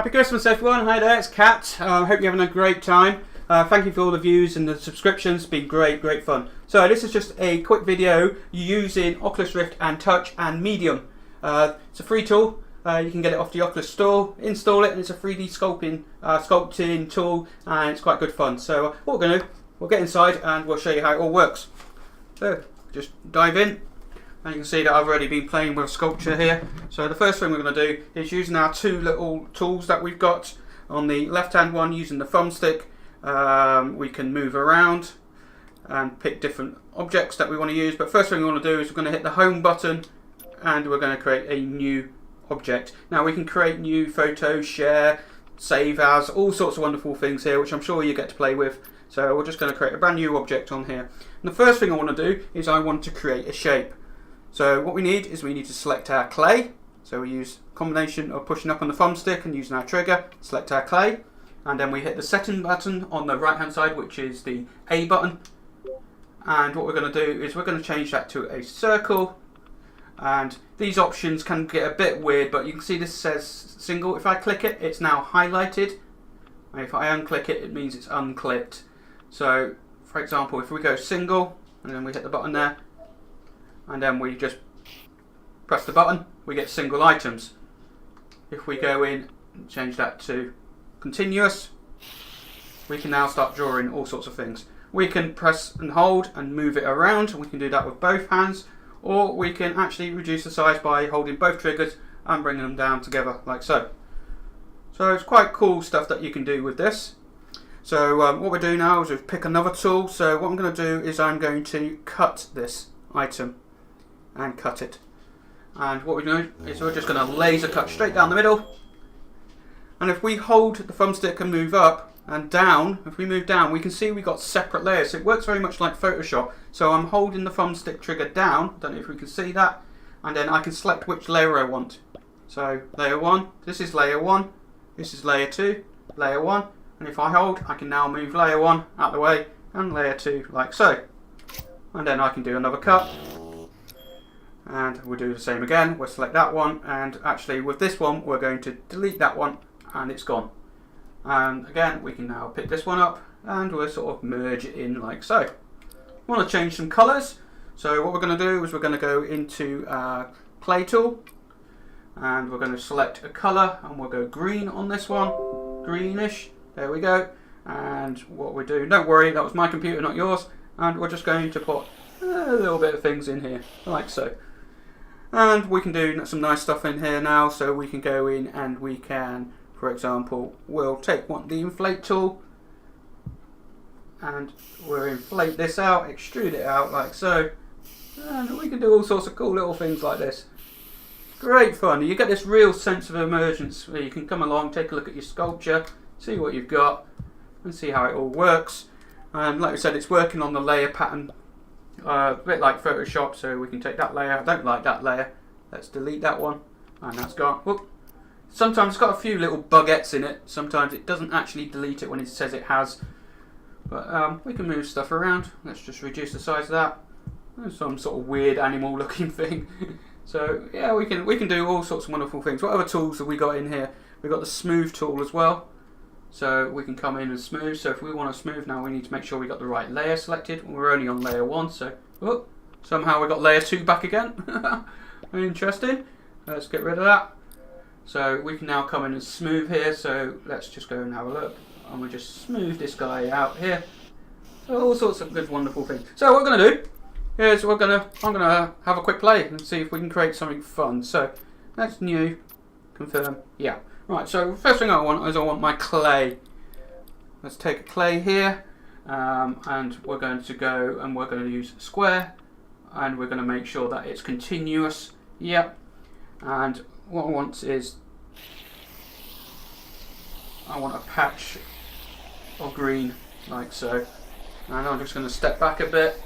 Happy Christmas everyone, hi there, it's Kat. Hope you're having a great time. Thank you for all the views and the subscriptions, it's been great fun. So this is just a quick video using Oculus Rift and Touch and Medium. It's a free tool, you can get it off the Oculus store, install it, and it's a 3D sculpting tool, and it's quite good fun. So what we're going to do, we'll get inside and we'll show you how it all works. So just dive in. And you can see that I've already been playing with sculpture here. So the first thing we're going to do is using our two little tools that we've got. On the left hand one, using the thumbstick, we can move around and pick different objects that we want to use. But first thing we want to do is we're going to hit the home button and we're going to create a new object. Now we can create new photos, share, save as, all sorts of wonderful things here, which I'm sure you get to play with. So we're just going to create a brand new object on here. And the first thing I want to do is I want to create a shape. So what we need is we need to select our clay. So we use a combination of pushing up on the thumbstick and using our trigger, select our clay, and then we hit the setting button on the right hand side, which is the A button. And what we're going to do is we're going to change that to a circle. And these options can get a bit weird, but you can see this says single. If I click it, it's now highlighted. And if I unclick it, it means it's unclicked. So for example, if we go single and then we hit the button there, and then we just press the button, we get single items. If we go in and change that to continuous, we can now start drawing all sorts of things. We can press and hold and move it around. We can do that with both hands, or we can actually reduce the size by holding both triggers and bringing them down together like so. So it's quite cool stuff that you can do with this. So what we do now is we pick another tool. So what I'm going to do is I'm going to cut this item and cut it. And what we're doing is we're just going to laser cut straight down the middle. And if we hold the thumbstick and move up and down, if we move down, we can see we've got separate layers. So it works very much like Photoshop. So I'm holding the thumbstick trigger down, don't know if we can see that, and then I can select which layer I want. So layer 1, this is layer 1, this is layer 2, layer 1, and if I hold, I can now move layer 1 out of the way and layer 2 like so. And then I can do another cut. And we'll do the same again. We'll select that one, and actually with this one we're going to delete that one, and it's gone. And again we can now pick this one up and we'll sort of merge it in like so. We want to change some colours, so what we're going to do is we're going to go into clay tool and we're going to select a colour, and we'll go green on this one, greenish, there we go. And what we do, don't worry, that was my computer, not yours, and we're just going to put a little bit of things in here like so. And we can do some nice stuff in here now, so we can go in and we can, for example, we'll take the inflate tool and we'll inflate this out, extrude it out like so, and we can do all sorts of cool little things like this. Great fun. You get this real sense of emergence where you can come along, take a look at your sculpture, see what you've got and see how it all works. And like I said, it's working on the layer pattern. A bit like Photoshop, so we can take that layer. I don't like that layer. Let's delete that one, and that's gone. Whoop. Sometimes it's got a few little bugettes in it. Sometimes it doesn't actually delete it when it says it has. But we can move stuff around. Let's just reduce the size of that. There's some sort of weird animal looking thing. So yeah, we can do all sorts of wonderful things. What other tools have we got in here? We've got the smooth tool as well. So we can come in and smooth. So if we want to smooth now, we need to make sure we got the right layer selected. We're only on layer 1, so oh, somehow we got layer 2 back again. Interesting. Let's get rid of that. So we can now come in and smooth here. So let's just go and have a look, and we'll just smooth this guy out here. So all sorts of good, wonderful things. So what we're going to do is I'm gonna have a quick play and see if we can create something fun. So that's new. Confirm. Yeah. Right, so first thing I want my clay. Let's take a clay here, and we're going to go and we're going to use square, and we're going to make sure that it's continuous. Yep. And what I want is I want a patch of green like so, and I'm just going to step back a bit.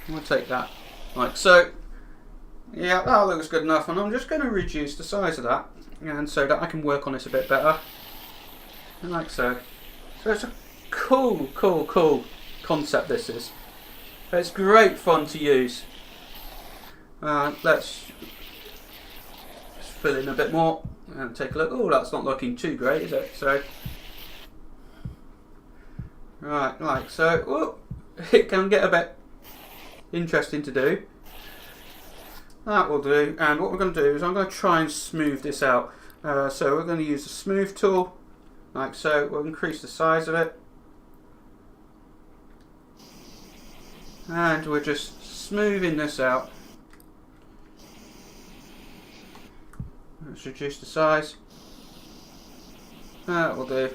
We'll take that like so. Yeah, that looks good enough, and I'm just going to reduce the size of that, and so that I can work on this a bit better, and like so. So it's a cool concept this is. It's great fun to use. Let's fill in a bit more and take a look. Oh, that's not looking too great, is it? So, right, like so. Oh, it can get a bit interesting to do. That will do. And what we're going to do is I'm going to try and smooth this out. So we're going to use the smooth tool, like so. We'll increase the size of it. And we're just smoothing this out. Let's reduce the size. That will do.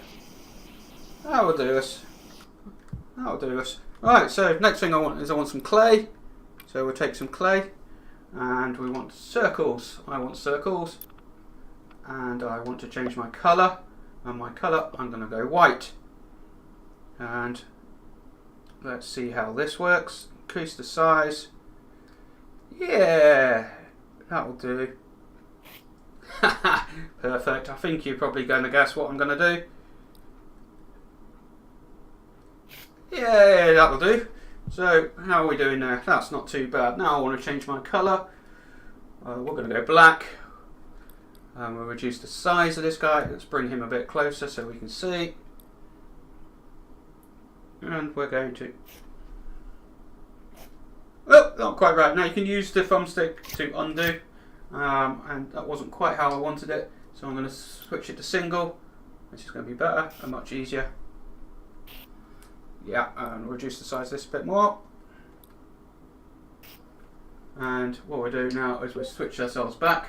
That will do us. That will do us. Right, so next thing I want some clay. So we'll take some clay and we want circles. I want circles. And I want to change my colour. And my colour, I'm going to go white. And let's see how this works. Increase the size. Yeah, that will do. Perfect. I think you're probably going to guess what I'm going to do. Yeah, that'll do. So, how are we doing there? That's not too bad. Now I want to change my colour. We're going to go black. We'll reduce the size of this guy. Let's bring him a bit closer so we can see. And we're going to... Oh, not quite right. Now you can use the thumbstick to undo. And that wasn't quite how I wanted it. So I'm going to switch it to single. This is going to be better and much easier. Yeah, and reduce the size of this a bit more. And what we do now is we switch ourselves back.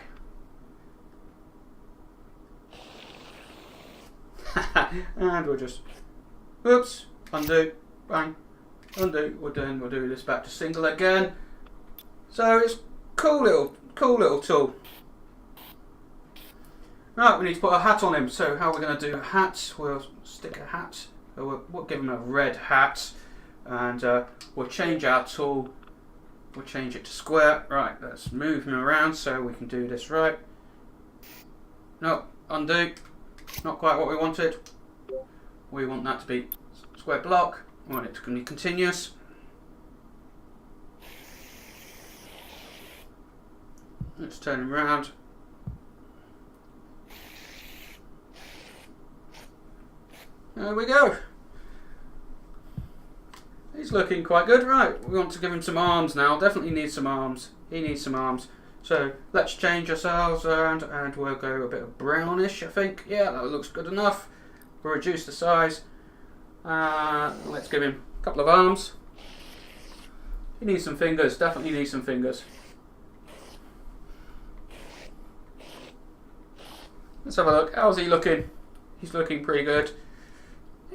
And we'll just, oops, undo, bang, undo. We'll do this back to single again. So it's cool little tool. Right, we need to put a hat on him. So how are we going to do a hat? We'll stick a hat. We'll give him a red hat, and we'll change our tool. We'll change it to square. Right, let's move him around so we can do this right. No, undo. Not quite what we wanted. We want that to be square block. We want it to be continuous. Let's turn him around. There we go. He's looking quite good. Right, we want to give him some arms now. Definitely needs some arms. He needs some arms. So let's change ourselves around and we'll go a bit of brownish, I think. Yeah, that looks good enough. We'll reduce the size. Let's give him a couple of arms. He needs some fingers. Definitely needs some fingers. Let's have a look. How's he looking? He's looking pretty good.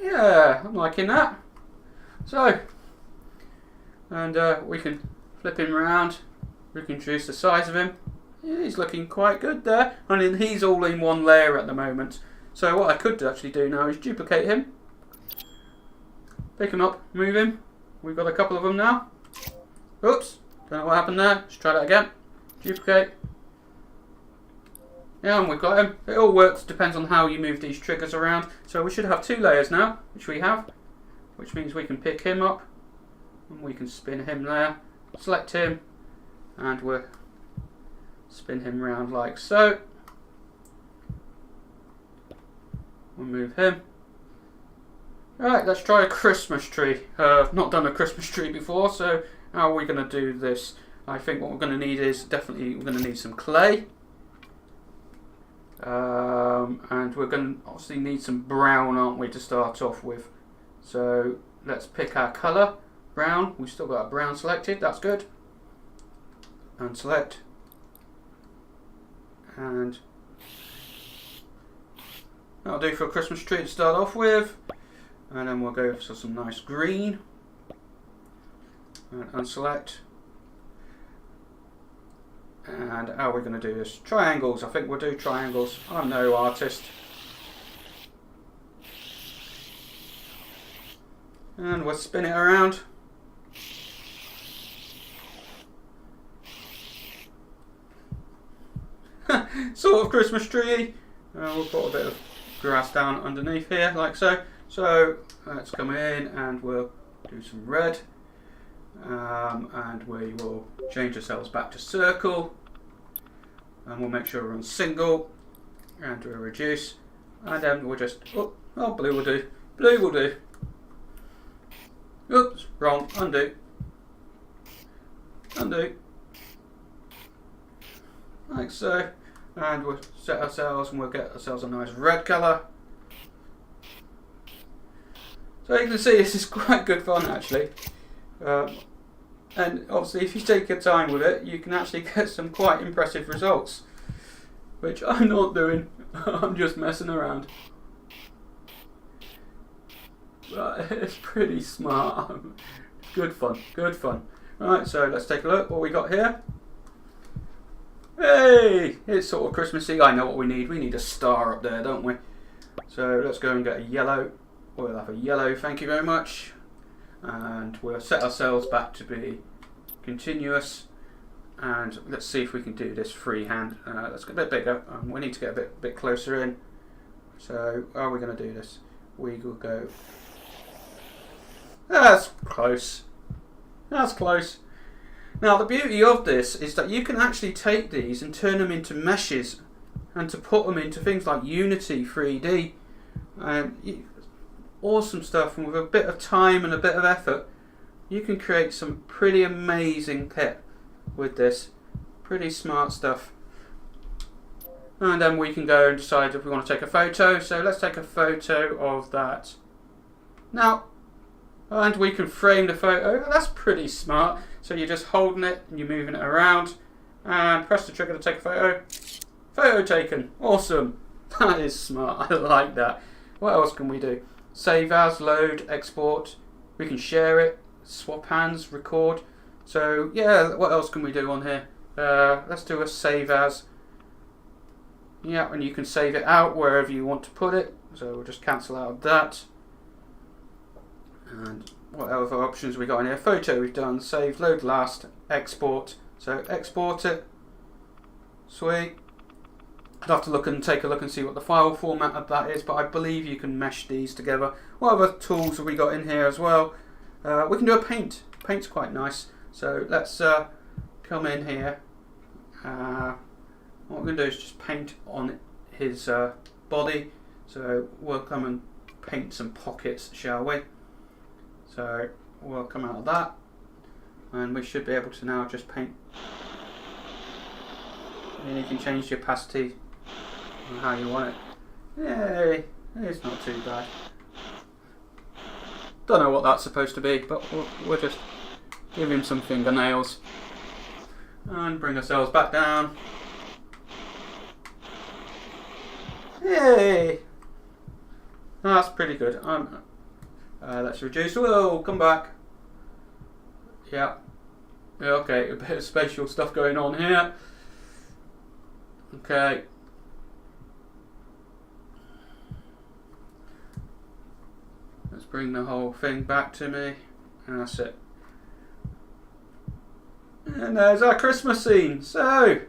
Yeah, I'm liking that. So, and we can flip him around. We can reduce the size of him. Yeah, he's looking quite good there. I mean, he's all in one layer at the moment. So what I could actually do now is duplicate him. Pick him up, move him. We've got a couple of them now. Oops, don't know what happened there. Let's try that again. Duplicate. Yeah, and we've got him. It all works, depends on how you move these triggers around. So we should have two layers now, which we have. Which means we can pick him up. And we can spin him there. Select him. And we'll spin him around like so. We'll move him. Right, let's try a Christmas tree. Not done a Christmas tree before, so how are we going to do this? I think what we're going to need is definitely we're going to need some clay. And we're going to obviously need some brown, aren't we, to start off with. So let's pick our colour. Brown. We've still got our brown selected. That's good. And select. And that'll do for a Christmas tree to start off with. And then we'll go for some nice green. And unselect. And how are we going to do this? Triangles. I think we'll do triangles. I'm no artist. And we'll spin it around. Sort of Christmas tree. We'll put a bit of grass down underneath here, like so. So let's come in and we'll do some red. And we will change ourselves back to circle. and we'll make sure we're on single, and we'll reduce, and then we'll just, oh, blue will do, blue will do. Oops, wrong, undo, undo, like so, and we'll set ourselves and we'll get ourselves a nice red colour. So you can see this is quite good fun actually, and obviously if you take your time with it you can actually get some quite impressive results, which I'm not doing. I'm just messing around. But it's pretty smart. Good fun, good fun. Right, so let's take a look what we got here. Hey, it's sort of Christmassy. I know what we need. We need a star up there, don't we? So let's go and get a yellow. We'll have a yellow, thank you very much. And we'll set ourselves back to be continuous. And let's see if we can do this freehand. Let's get a bit bigger. We need to get a bit closer in. So how are we going to do this? We will go. That's close. That's close. Now the beauty of this is that you can actually take these and turn them into meshes, and to put them into things like Unity 3D. Awesome stuff, and with a bit of time and a bit of effort you can create some pretty amazing kit with this. Pretty smart stuff. And then we can go and decide if we want to take a photo. So let's take a photo of that now, and we can frame the photo. That's pretty smart. So you're just holding it and you're moving it around and press the trigger to take a photo. Photo taken. Awesome. That is smart. I like that. What else can we do? Save as, load, export. We can share it, swap hands, record. So yeah, what else can we do on here? Let's do a save as. Yeah, and you can save it out wherever you want to put it. So we'll just cancel out that. And what other options we got in here? Photo we've done, save, load last, export. So export it. Sweet. I'd have to look and take a look and see what the file format of that is, but I believe you can mesh these together. What other tools have we got in here as well? We can do a paint. Paint's quite nice. So let's come in here. What we're going to do is just paint on his body. So we'll come and paint some pockets, shall we? So we'll come out of that, and we should be able to now just paint. And you can change the opacity on how you want it. Yay, it's not too bad. Don't know what that's supposed to be, but we'll just give him some fingernails and bring ourselves back down. Yay! That's pretty good. Let's reduce. Whoa, come back. Yeah. Okay, a bit of spatial stuff going on here. Okay. Let's bring the whole thing back to me. And that's it. And there's our Christmas scene. So,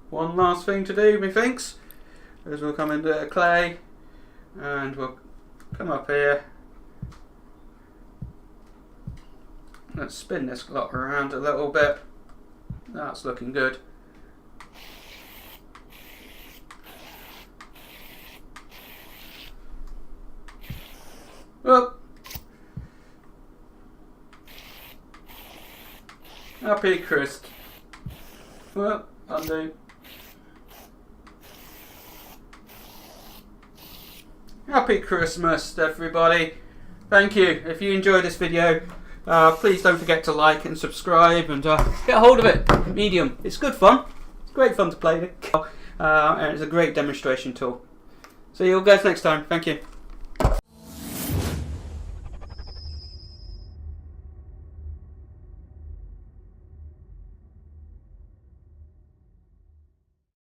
one last thing to do, methinks, is we'll come into clay and we'll come up here. Let's spin this lot around a little bit. That's looking good. Well, happy Christ. Well, undo. Happy Christmas, everybody. Thank you. If you enjoyed this video, please don't forget to like and subscribe, and get a hold of it. Medium. It's good fun. It's great fun to play with. And it's a great demonstration tool. See you all guys next time. Thank you.